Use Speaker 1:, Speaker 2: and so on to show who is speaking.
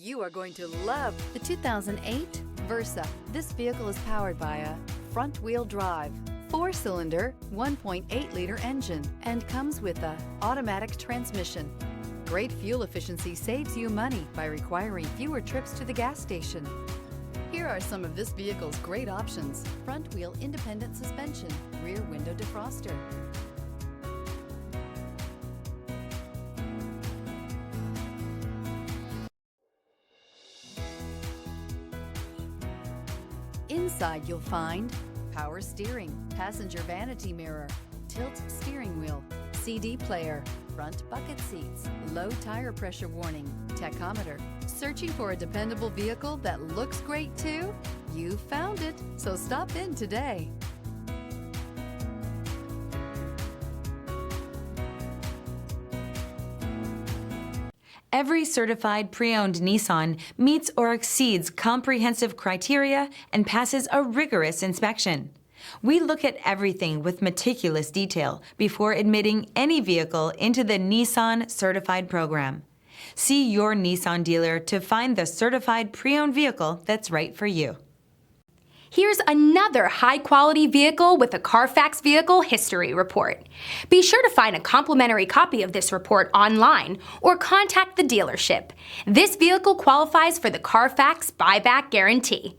Speaker 1: You are going to love the 2008 Versa. This vehicle is powered by a front-wheel drive, 4-cylinder, 1.8-liter engine, and comes with a automatic transmission. Great fuel efficiency saves you money by requiring fewer trips to the gas station. Here are some of this vehicle's great options: front-wheel independent suspension, rear window defroster, inside you'll find power steering, passenger vanity mirror, tilt steering wheel, CD player, front bucket seats, low tire pressure warning, tachometer. Searching for a dependable vehicle that looks great too? You found it, so stop in today.
Speaker 2: Every certified pre-owned Nissan meets or exceeds comprehensive criteria and passes a rigorous inspection. We look at everything with meticulous detail before admitting any vehicle into the Nissan Certified program. See your Nissan dealer to find the certified pre-owned vehicle that's right for you.
Speaker 3: Here's another high-quality vehicle with a Carfax Vehicle History Report. Be sure to find a complimentary copy of this report online or contact the dealership. This vehicle qualifies for the Carfax Buyback Guarantee.